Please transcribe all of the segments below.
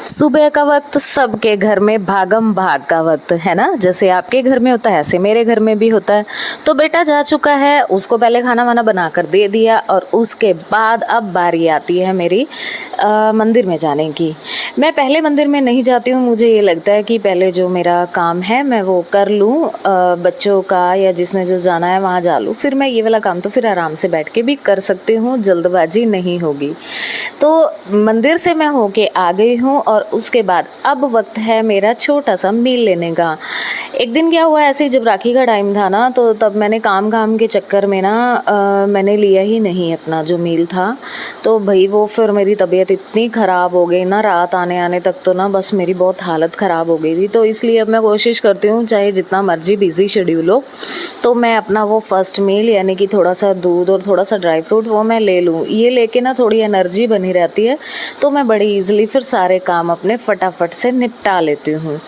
सुबह का वक्त सबके घर में भागम भाग का वक्त है ना। जैसे आपके घर में होता है ऐसे मेरे घर में भी होता है। तो बेटा जा चुका है, उसको पहले खाना वाना बना कर दे दिया और उसके बाद अब बारी आती है मेरी मंदिर में जाने की। मैं पहले मंदिर में नहीं जाती हूँ, मुझे ये लगता है कि पहले जो मेरा काम है मैं वो कर लूँ, बच्चों का या जिसने जो जाना है वहाँ जा लूँ, फिर मैं ये वाला काम तो फिर आराम से बैठ के भी कर सकती हूँ, जल्दबाजी नहीं होगी। तो मंदिर से मैं होके आ गई हूँ और उसके बाद अब वक्त है मेरा छोटा सा मील लेने का। एक दिन क्या हुआ, ऐसे ही जब राखी का टाइम था ना, तो तब मैंने काम के चक्कर में ना मैंने लिया ही नहीं अपना जो मील था। तो भाई वो फिर मेरी तबीयत इतनी ख़राब हो गई ना, रात आने आने तक तो ना बस मेरी बहुत हालत ख़राब हो गई थी। तो इसलिए अब मैं कोशिश करती हूँ चाहे जितना मर्जी बिज़ी शेड्यूल हो, तो मैं अपना वो फर्स्ट मील यानी कि थोड़ा सा दूध और थोड़ा सा ड्राई फ्रूट वो मैं ले लूँ। ये लेके ना थोड़ी एनर्जी बनी रहती है, तो मैं बड़ी ईजिली फिर सारे काम अपने फटाफट से निपटा लेती हूँ।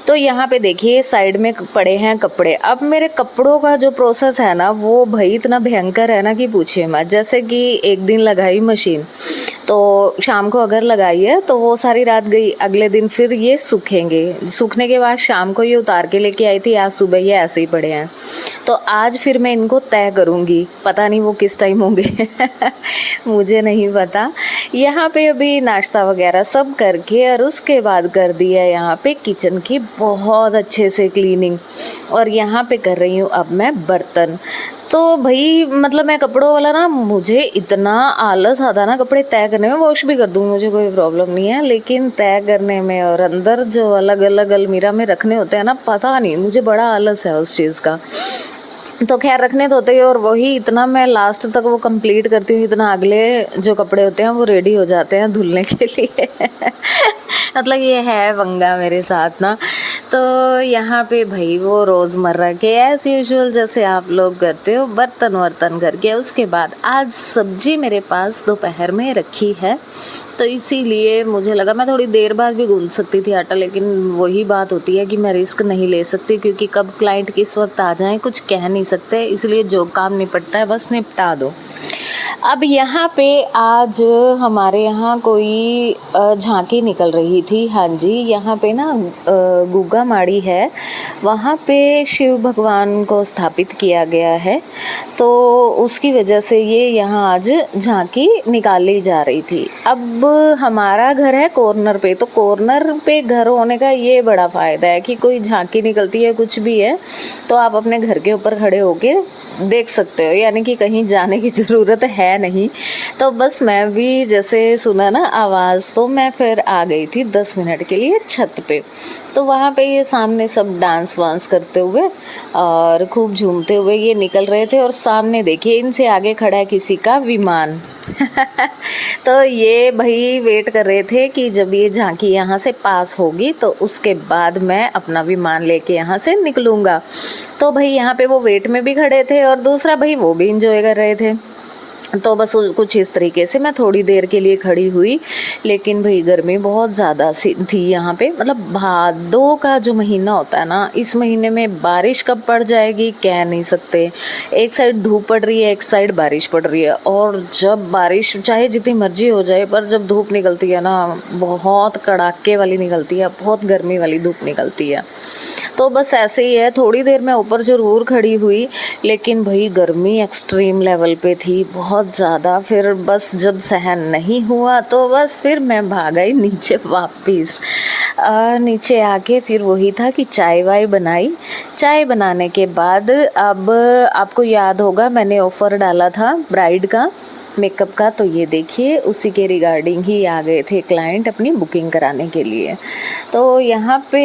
तो यहाँ पे देखिए साइड में पड़े हैं कपड़े। अब मेरे कपड़ों का जो प्रोसेस है ना वो भाई इतना भयंकर है ना कि पूछिए मत। जैसे कि एक दिन लगाई मशीन, तो शाम को अगर लगाई है तो वो सारी रात गई, अगले दिन फिर ये सूखेंगे। सूखने के बाद शाम को ये उतार के लेके आई थी, आज सुबह ये ऐसे ही पड़े हैं। तो आज फिर मैं इनको तय करूँगी, पता नहीं वो किस टाइम होंगे मुझे नहीं पता। यहाँ पे अभी नाश्ता वगैरह सब करके और उसके बाद कर दिया यहाँ पे किचन की बहुत अच्छे से क्लीनिंग, और यहाँ पे कर रही हूँ अब मैं बर्तन। तो भाई मतलब मैं कपड़ों वाला ना, मुझे इतना आलस आता ना कपड़े तय करने में। वॉश भी कर दूँ, मुझे कोई प्रॉब्लम नहीं है, लेकिन तय करने में और अंदर जो अलग अलग अलमीरा में रखने होते हैं ना, पता नहीं मुझे बड़ा आलस है उस चीज़ का। तो खैर रखने तो होते ही, और वही इतना मैं लास्ट तक वो कंप्लीट करती हूँ, इतना अगले जो कपड़े होते हैं वो रेडी हो जाते हैं धुलने के लिए मतलब ये है पंगा मेरे साथ ना। तो यहाँ पे भाई वो रोज़मर्रा के एज़ यूजुअल जैसे आप लोग करते हो, बर्तन वर्तन करके उसके बाद आज सब्जी मेरे पास दोपहर में रखी है, तो इसीलिए मुझे लगा मैं थोड़ी देर बाद भी गूंद सकती थी आटा, लेकिन वही बात होती है कि मैं रिस्क नहीं ले सकती, क्योंकि कब क्लाइंट किस वक्त आ जाए कुछ कह नहीं सकते। इसलिए जो काम निपटता है बस निपटा दो। अब यहाँ पे आज हमारे यहाँ कोई झांकी निकल रही थी। हाँ जी, यहाँ पे ना गुग्गा माड़ी है, वहाँ पे शिव भगवान को स्थापित किया गया है, तो उसकी वजह से ये यहाँ आज झांकी निकाली जा रही थी। अब हमारा घर है कॉर्नर पे, तो कॉर्नर पे घर होने का ये बड़ा फ़ायदा है कि कोई झांकी निकलती है कुछ भी है तो आप अपने घर के ऊपर खड़े होके देख सकते हो, यानी कि कहीं जाने की ज़रूरत है नहीं। तो बस मैं भी जैसे सुना ना आवाज़, तो मैं फिर आ गई थी 10 मिनट के लिए छत पे। तो वहाँ पे ये सामने सब डांस वांस करते हुए और खूब झूमते हुए ये निकल रहे थे, और सामने देखिए इनसे आगे खड़ा है किसी का विमान तो ये भाई वेट कर रहे थे कि जब ये झांकी यहाँ से पास होगी तो उसके बाद मैं अपना विमान लेके यहाँ से निकलूँगा। तो भाई यहाँ पे वो वेट में भी खड़े थे और दूसरा भाई वो भी इंजॉय कर रहे थे। तो बस कुछ इस तरीके से मैं थोड़ी देर के लिए खड़ी हुई, लेकिन भाई गर्मी बहुत ज़्यादा सी थी यहाँ पे। मतलब भादों का जो महीना होता है ना, इस महीने में बारिश कब पड़ जाएगी कह नहीं सकते। एक साइड धूप पड़ रही है, एक साइड बारिश पड़ रही है, और जब बारिश चाहे जितनी मर्जी हो जाए, पर जब धूप निकलती है ना बहुत कड़ाके वाली निकलती है, बहुत गर्मी वाली धूप निकलती है। तो बस ऐसे ही है, थोड़ी देर मैं ऊपर ज़रूर खड़ी हुई, लेकिन भाई गर्मी एक्सट्रीम लेवल पे थी बहुत ज़्यादा। फिर बस जब सहन नहीं हुआ तो बस फिर मैं भाग आई नीचे वापस। नीचे आके फिर वही था कि चाय वाय बनाई। चाय बनाने के बाद अब आपको याद होगा मैंने ऑफ़र डाला था ब्राइड का मेकअप का, तो ये देखिए उसी के रिगार्डिंग ही आ गए थे क्लाइंट अपनी बुकिंग कराने के लिए। तो यहाँ पे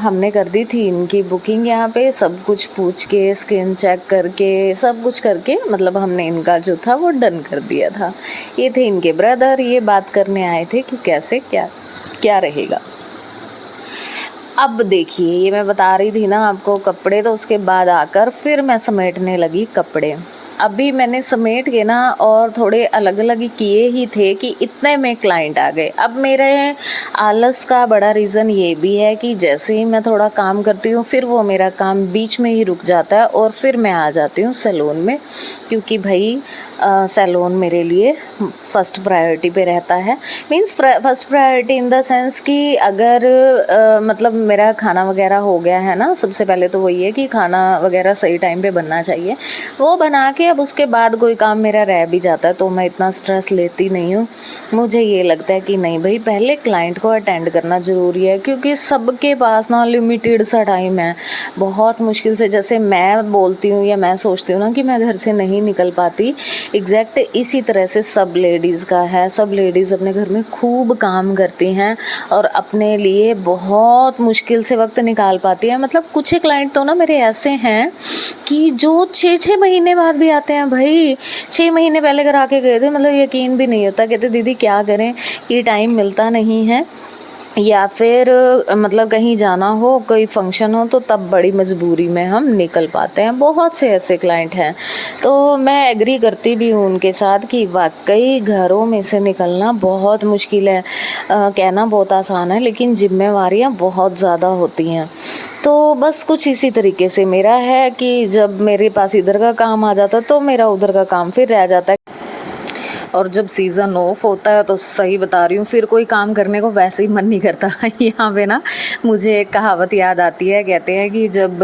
हमने कर दी थी इनकी बुकिंग। यहाँ पे सब कुछ पूछ के स्किन चेक करके सब कुछ करके मतलब हमने इनका जो था वो डन कर दिया था। ये थे इनके ब्रदर, ये बात करने आए थे कि कैसे क्या क्या रहेगा। अब देखिए ये मैं बता रही थी ना आपको कपड़े, तो उसके बाद आकर फिर मैं समेटने लगी कपड़े। अभी मैंने समेट के ना और थोड़े अलग अलग ही किए ही थे कि इतने में क्लाइंट आ गए। अब मेरे आलस का बड़ा रीज़न ये भी है कि जैसे ही मैं थोड़ा काम करती हूँ फिर वो मेरा काम बीच में ही रुक जाता है और फिर मैं आ जाती हूँ सैलून में, क्योंकि भाई सैलून मेरे लिए फ़र्स्ट प्रायोरिटी पे रहता है। Means first priority in the sense कि अगर मतलब मेरा खाना वगैरह हो गया है ना, सबसे पहले तो वही है कि खाना वगैरह सही टाइम पे बनना चाहिए। वो बना के अब उसके बाद कोई काम मेरा रह भी जाता है तो मैं इतना स्ट्रेस लेती नहीं हूँ। मुझे ये लगता है कि नहीं भाई, पहले क्लाइंट को अटेंड करना ज़रूरी है, क्योंकि सबके पास ना लिमिटेड सा टाइम है। बहुत मुश्किल से, जैसे मैं बोलती हूँ या मैं सोचती हूँ ना कि मैं घर से नहीं निकल पाती, एग्जैक्ट इसी तरह से सब लेडीज़ का है। सब लेडीज़ अपने घर में खूब काम करती हैं और अपने लिए बहुत मुश्किल से वक्त निकाल पाती हैं। मतलब कुछ ही क्लाइंट तो ना मेरे ऐसे हैं कि जो 6-6 महीने बाद भी आते हैं भाई। 6 महीने पहले घर आके गए थे, मतलब यकीन भी नहीं होता। कहते दीदी क्या करें, ये टाइम मिलता नहीं है, या फिर मतलब कहीं जाना हो, कोई फंक्शन हो, तो तब बड़ी मजबूरी में हम निकल पाते हैं। बहुत से ऐसे क्लाइंट हैं। तो मैं एग्री करती भी हूँ उनके साथ कि वाकई घरों में से निकलना बहुत मुश्किल है। कहना बहुत आसान है लेकिन जिम्मेवारियाँ बहुत ज़्यादा होती हैं। तो बस कुछ इसी तरीके से मेरा है कि जब मेरे पास इधर का काम आ जाता है तो मेरा उधर का काम फिर रह जाता है। और जब सीज़न ऑफ होता है तो सही बता रही हूँ, फिर कोई काम करने को वैसे ही मन नहीं करता। यहाँ पे ना मुझे एक कहावत याद आती है, कहते हैं कि जब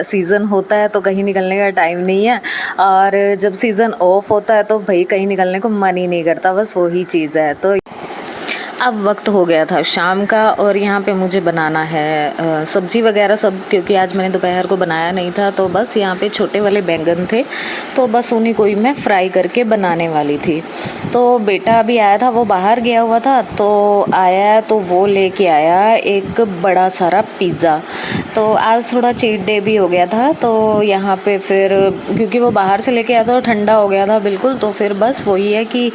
सीज़न होता है तो कहीं निकलने का टाइम नहीं है, और जब सीज़न ऑफ होता है तो भाई कहीं निकलने को मन ही नहीं करता। बस वही चीज़ है। तो अब वक्त हो गया था शाम का और यहाँ पे मुझे बनाना है सब्जी वगैरह सब, क्योंकि आज मैंने दोपहर को बनाया नहीं था। तो बस यहाँ पे छोटे वाले बैंगन थे तो बस उन्हीं को ही मैं फ्राई करके बनाने वाली थी। तो बेटा अभी आया था, वो बाहर गया हुआ था, तो आया तो वो लेके आया एक बड़ा सारा पिज़्ज़ा। तो आज थोड़ा चीट डे भी हो गया था, तो यहाँ पे फिर क्योंकि वो बाहर से लेके आया था और ठंडा हो गया था बिल्कुल, तो फिर बस वही है कि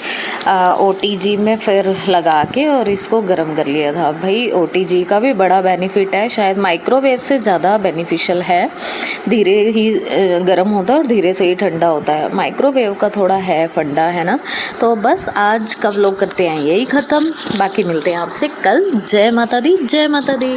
OTG में फिर लगा के और इसको गर्म कर लिया था। भाई OTG का भी बड़ा बेनिफिट है, शायद माइक्रोवेव से ज़्यादा बेनिफिशियल है। धीरे ही गर्म होता है और धीरे से ही ठंडा होता है। माइक्रोवेव का थोड़ा है फंडा, है ना। तो बस आज का व्लॉग करते हैं यही ख़त्म, बाकी मिलते हैं आपसे कल। जय माता दी, जय माता दी।